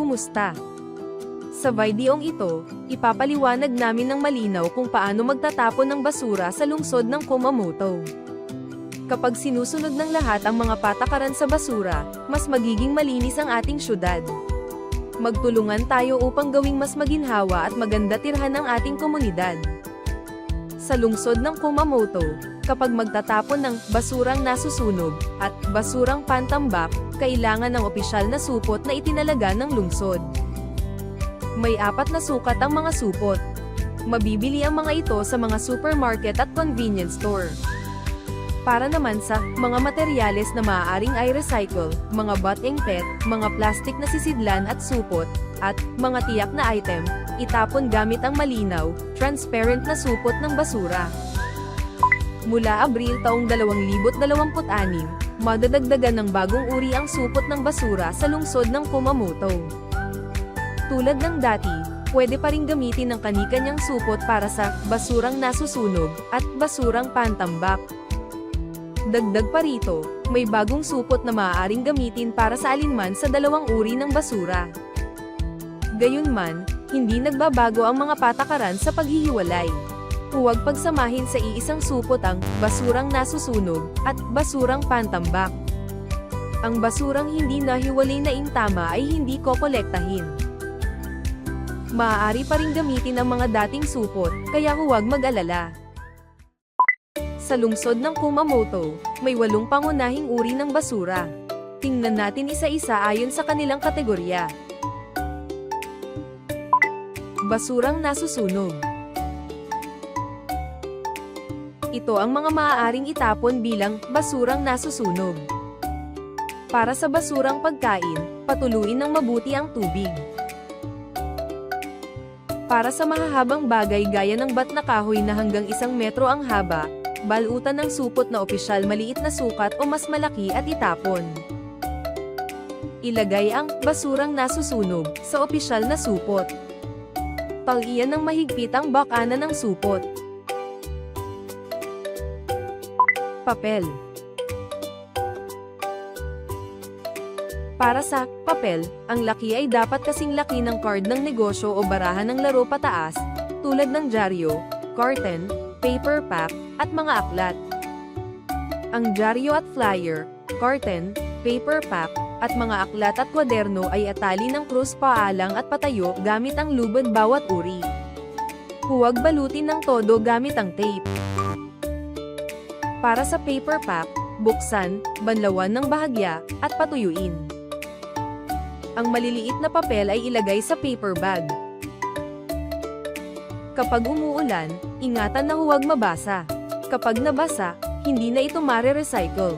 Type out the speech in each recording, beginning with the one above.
Kumusta? Sa videong ito, ipapaliwanag namin ng malinaw kung paano magtatapon ng basura sa lungsod ng Kumamoto. Kapag sinusunod ng lahat ang mga patakaran sa basura, mas magiging malinis ang ating syudad. Magtulungan tayo upang gawing mas maginhawa at maganda tirhan ang ating komunidad. Sa lungsod ng Kumamoto, kapag magtatapon ng basurang nasusunog at basurang pantambak, kailangan ng opisyal na supot na itinalaga ng lungsod. May 4 na sukat ang mga supot. Mabibili ang mga ito sa mga supermarket at convenience store. Para naman sa mga materyales na maaaring i-recycle, mga boteng PET, mga plastik na sisidlan at supot, at mga tiyak na item, itapon gamit ang malinaw, transparent na supot ng basura. Mula Abril taong 2026, madadagdagan ng bagong uri ang supot ng basura sa lungsod ng Kumamoto. Tulad ng dati, pwede pa ring gamitin ang kani-kanyang supot para sa basurang nasusunog at basurang pantambak. Dagdag pa rito, may bagong supot na maaaring gamitin para sa alinman sa 2 uri ng basura. Gayunman, hindi nagbabago ang mga patakaran sa paghihiwalay. Huwag pagsamahin sa iisang supot ang basurang nasusunog at basurang pantambak. Ang basurang hindi nahiwalay na intama ay hindi kokolektahin. Maaari pa ring gamitin ang mga dating supot, kaya huwag mag-alala. Sa lungsod ng Kumamoto, may 8 pangunahing uri ng basura. Tingnan natin isa-isa ayon sa kanilang kategorya. Basurang nasusunog. Ito ang mga maaaring itapon bilang basurang nasusunog. Para sa basurang pagkain, patuluin ng mabuti ang tubig. Para sa mahahabang bagay gaya ng bat na kahoy na hanggang 1 metro ang haba, balutan ng supot na opisyal maliit na sukat o mas malaki at itapon. Ilagay ang basurang nasusunog sa opisyal na supot. Talian ng mahigpit ang bakanan ng supot. Papel. Para sa papel, ang laki ay dapat kasing laki ng card ng negosyo o barahan ng laro pataas, tulad ng dyaryo, carton, paper pack, at mga aklat. Ang dyaryo at flyer, carton, paper pack, at mga aklat at kwaderno ay atali ng krus paalang at patayo gamit ang lubid bawat uri. Huwag balutin ng todo gamit ang tape. Para sa paper pack, buksan, banlawan ng bahagya, at patuyuin. Ang maliliit na papel ay ilagay sa paper bag. Kapag umuulan, ingatan na huwag mabasa. Kapag nabasa, hindi na ito mare-recycle.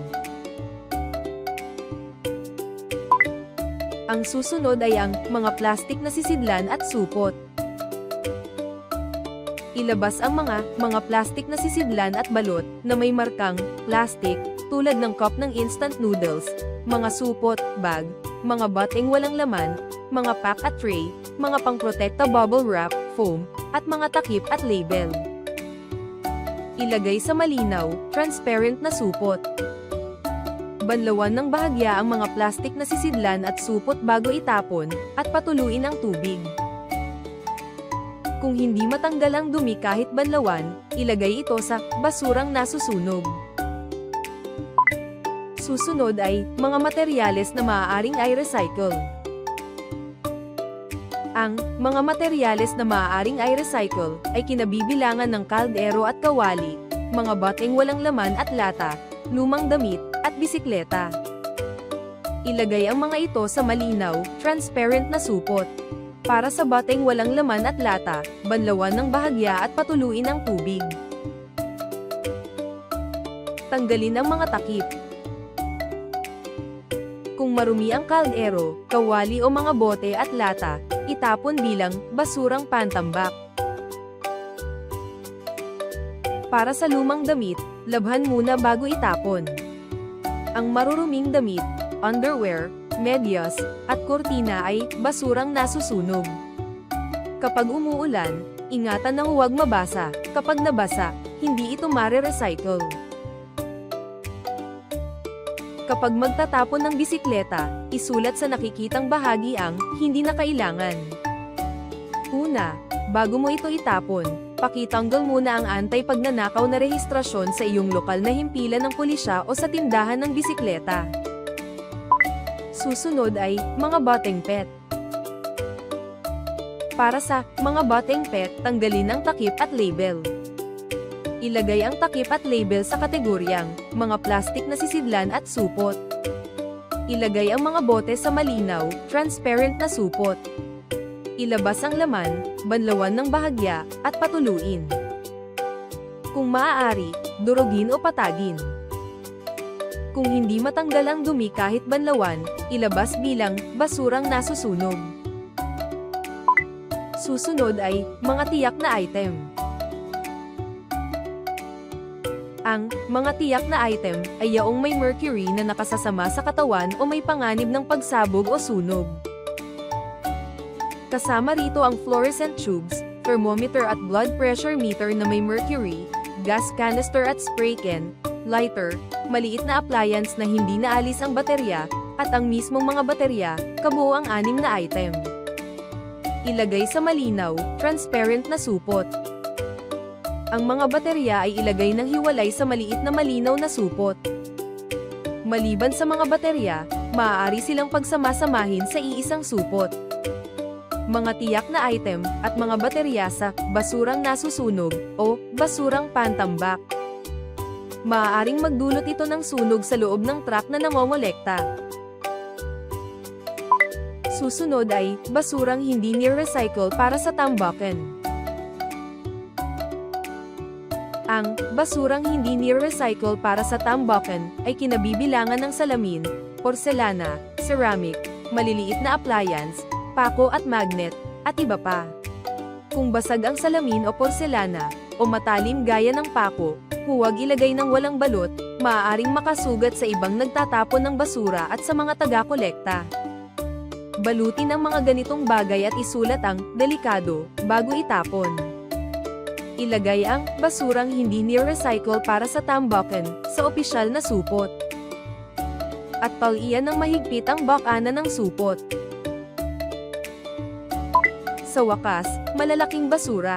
Ang susunod ay ang mga plastik na sisidlan at supot. Ilabas ang mga plastik na sisidlan at balot na may markang plastic, tulad ng cup ng instant noodles, mga supot, bag, mga boteng walang laman, mga pack at tray, mga pangprotekta bubble wrap, foam, at mga takip at label. Ilagay sa malinaw, transparent na supot. Banlawan ng bahagya ang mga plastik na sisidlan at supot bago itapon, at patuluin ang tubig. Kung hindi matanggal ang dumi kahit banlawan, ilagay ito sa basurang nasusunog. Susunod ay mga materyales na maaaring i-recycle. Ang mga materyales na maaaring i-recycle ay kinabibilangan ng kaldero at kawali, mga boteng walang laman at lata, lumang damit, at bisikleta. Ilagay ang mga ito sa malinaw, transparent na supot. Para sa boteng walang laman at lata, banlawan ng bahagya at patuluin ang tubig. Tanggalin ang mga takip. Kung marumi ang kaldero, kawali o mga bote at lata, itapon bilang basurang pantambak. Para sa lumang damit, labhan muna bago itapon. Ang maruruming damit, underwear, medyas, at kurtina ay basurang nasusunog. Kapag umuulan, ingatan na huwag mabasa. Kapag nabasa, hindi ito mare-recycle. Kapag magtatapon ng bisikleta, isulat sa nakikitang bahagi ang hindi na kailangan. Una, bago mo ito itapon, pakitanggal muna ang anti-pagnanakaw na rehistrasyon sa iyong lokal na himpilan ng pulisya o sa tindahan ng bisikleta. Susunod ay mga boteng pet. Para sa mga boteng pet, tanggalin ang takip at label. Ilagay ang takip at label sa kategoryang mga plastik na sisidlan at supot. Ilagay ang mga bote sa malinaw, transparent na supot. Ilabas ang laman, banlawan ng bahagya, at patuluin. Kung maaari, durugin o patagin. Kung hindi matanggal ang dumi kahit banlawan, ilabas bilang basurang nasusunog. Susunod ay mga tiyak na item. Ang mga tiyak na item ay yaong may mercury na nakasasama sa katawan o may panganib ng pagsabog o sunog. Kasama rito ang fluorescent tubes, thermometer at blood pressure meter na may mercury, gas canister at spray can, lighter, maliit na appliance na hindi naalis ang baterya, at ang mismong mga baterya, kabuo ang 6 na item. Ilagay sa malinaw, transparent na supot. Ang mga baterya ay ilagay ng hiwalay sa maliit na malinaw na supot. Maliban sa mga baterya, maaari silang pagsama-samahin sa iisang supot. Mga tiyak na item at mga baterya sa basurang nasusunog o basurang pantambak. Maaaring magdulot ito ng sunog sa loob ng truck na nangongolekta. Susunod ay basurang hindi ni-recycle para sa tambakan. Ang basurang hindi ni-recycle para sa tambakan ay kinabibilangan ng salamin, porselana, ceramic, maliliit na appliance, pako at magnet, at iba pa. Kung basag ang salamin o porselana, o matalim gaya ng pako, huwag ilagay ng walang balot, maaaring makasugat sa ibang nagtatapon ng basura at sa mga taga-kolekta. Balutin ang mga ganitong bagay at isulat ang delikado bago itapon. Ilagay ang basurang hindi ni-recycle para sa tambakan sa opisyal na supot. At talian ng mahigpit ang bakanan ng supot. Sa wakas, malalaking basura.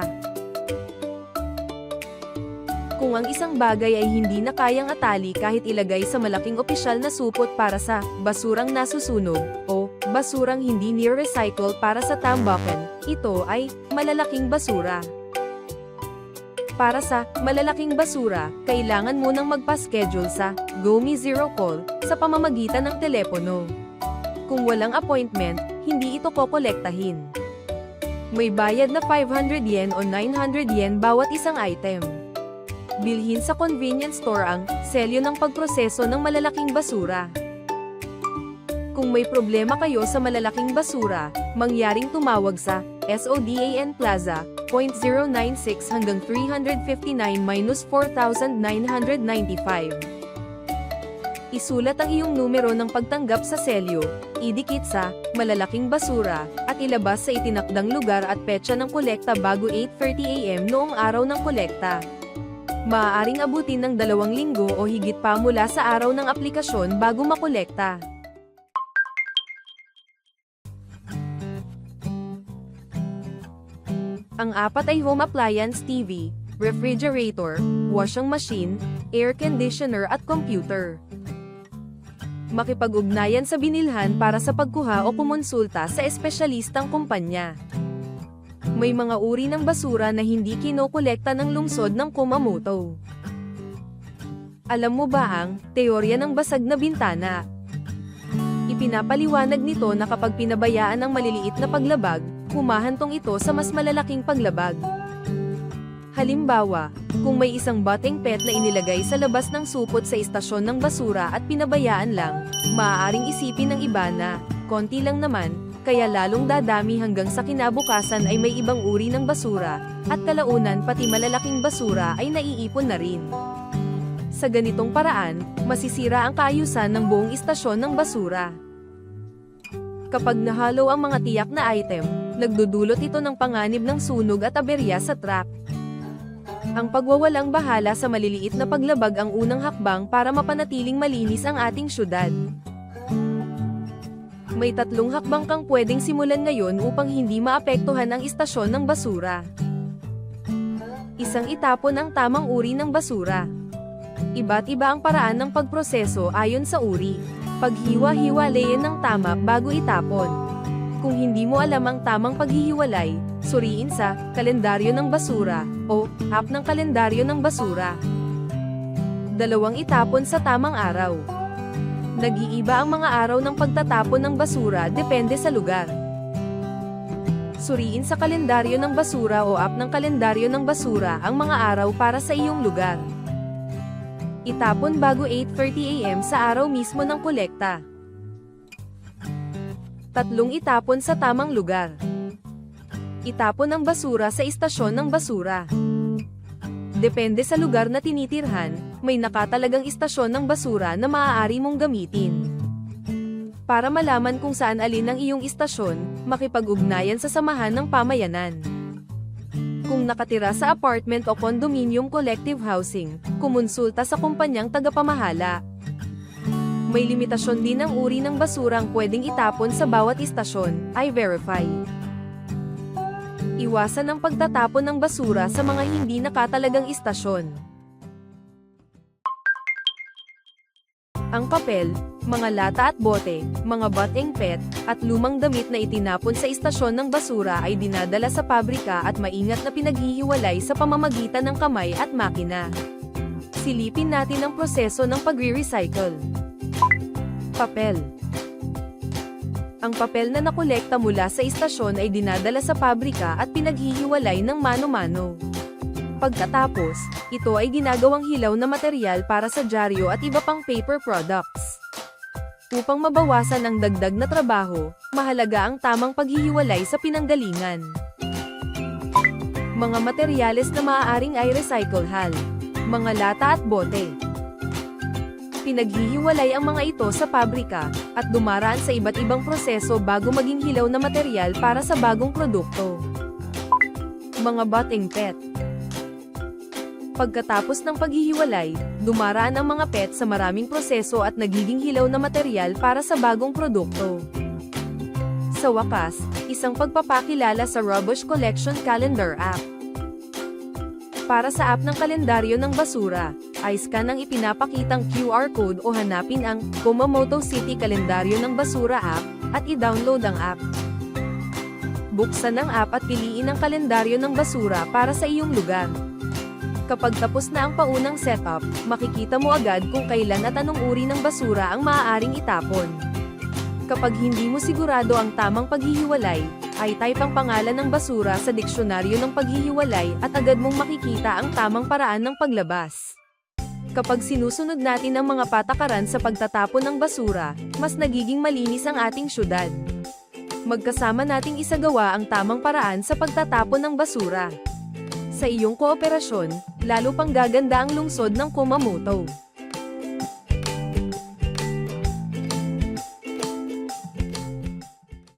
Kung ang isang bagay ay hindi na kayang atali kahit ilagay sa malaking opisyal na supot para sa basurang nasusunog o basurang hindi ni-recycle para sa tambakan, ito ay malalaking basura. Para sa malalaking basura, kailangan munang magpa-schedule sa GoMe Zero Call sa pamamagitan ng telepono. Kung walang appointment, hindi ito kokolektahin. May bayad na 500 yen o 900 yen bawat isang item. Bilhin sa convenience store ang selyo ng pagproseso ng malalaking basura. Kung may problema kayo sa malalaking basura, mangyaring tumawag sa SODAN Plaza, 096 hanggang 359-4995. Isulat ang iyong numero ng pagtanggap sa selyo, idikit sa malalaking basura, at ilabas sa itinakdang lugar at petsa ng kolekta bago 8:30 AM noong araw ng kolekta. Maaaring abutin ng 2 linggo o higit pa mula sa araw ng aplikasyon bago makolekta. Ang 4 ay home appliance TV, refrigerator, washing machine, air conditioner at computer. Makipag-ugnayan sa binilhan para sa pagkuha o kumonsulta sa espesyalistang kumpanya. May mga uri ng basura na hindi kinokolekta ng lungsod ng Kumamoto. Alam mo ba ang teorya ng basag na bintana? Ipinapaliwanag nito na kapag pinabayaan ang maliliit na paglabag, humahantong ito sa mas malalaking paglabag. Halimbawa, kung may isang boteng pet na inilagay sa labas ng supot sa istasyon ng basura at pinabayaan lang, maaaring isipin ng iba na, konti lang naman, kaya lalong dadami hanggang sa kinabukasan ay may ibang uri ng basura, at kalaunan pati malalaking basura ay naiipon na rin. Sa ganitong paraan, masisira ang kaayusan ng buong istasyon ng basura. Kapag nahalo ang mga tiyak na item, nagdudulot ito ng panganib ng sunog at aberya sa truck. Ang pagwawalang bahala sa maliliit na paglabag ang unang hakbang para mapanatiling malinis ang ating syudad. May 3 hakbang kang pwedeng simulan ngayon upang hindi maapektuhan ang istasyon ng basura. Isang, itapon ang tamang uri ng basura. Iba't iba ang paraan ng pagproseso ayon sa uri. Paghiwa-hiwalayin ng tama bago itapon. Kung hindi mo alam ang tamang paghihiwalay, suriin sa kalendaryo ng basura o app ng kalendaryo ng basura. 2, itapon sa tamang araw. Nag-iiba ang mga araw ng pagtatapon ng basura depende sa lugar. Suriin sa kalendaryo ng basura o app ng kalendaryo ng basura ang mga araw para sa iyong lugar. Itapon bago 8:30 AM sa araw mismo ng kolekta. 3, itapon sa tamang lugar. Itapon ang basura sa istasyon ng basura. Depende sa lugar na tinitirhan, may nakatalagang istasyon ng basura na maaari mong gamitin. Para malaman kung saan alin ang iyong istasyon, makipag-ugnayan sa samahan ng pamayanan. Kung nakatira sa apartment o condominium collective housing, kumonsulta sa kumpanyang tagapamahala. May limitasyon din ang uri ng basurang pwedeng itapon sa bawat istasyon, i-verify. Iwasan ang pagtatapon ng basura sa mga hindi nakatalagang istasyon. Ang papel, mga lata at bote, mga bateng PET, at lumang damit na itinapon sa istasyon ng basura ay dinadala sa pabrika at maingat na pinaghihiwalay sa pamamagitan ng kamay at makina. Silipin natin ang proseso ng pagre-recycle. Papel. Ang papel na nakolekta mula sa istasyon ay dinadala sa pabrika at pinaghihiwalay ng mano-mano. Pagkatapos, ito ay ginagawang hilaw na material para sa dyaryo at iba pang paper products. Upang mabawasan ang dagdag na trabaho, mahalaga ang tamang paghihiwalay sa pinanggalingan. Mga materyales na maaaring ay recycle hal, mga lata at bote. Pinaghihiwalay ang mga ito sa pabrika, at dumaraan sa iba't ibang proseso bago maging hilaw na material para sa bagong produkto. Mga bateng PET. Pagkatapos ng paghihiwalay, dumaraan ang mga PET sa maraming proseso at nagiging hilaw na material para sa bagong produkto. Sa wakas, isang pagpapakilala sa Robush Collection Calendar App. Para sa app ng kalendaryo ng basura, i-scan ang ipinapakitang QR code o hanapin ang Kumamoto City Kalendaryo ng Basura app, at i-download ang app. Buksan ang app at piliin ang kalendaryo ng basura para sa iyong lugar. Kapag tapos na ang paunang setup, makikita mo agad kung kailan at anong uri ng basura ang maaaring itapon. Kapag hindi mo sigurado ang tamang paghihiwalay, ay type ang pangalan ng basura sa diksyonaryo ng paghihiwalay at agad mong makikita ang tamang paraan ng paglabas. Kapag sinusunod natin ang mga patakaran sa pagtatapon ng basura, mas nagiging malinis ang ating syudad. Magkasama nating isagawa ang tamang paraan sa pagtatapon ng basura. Sa iyong kooperasyon, lalo pang gaganda ang lungsod ng Kumamoto.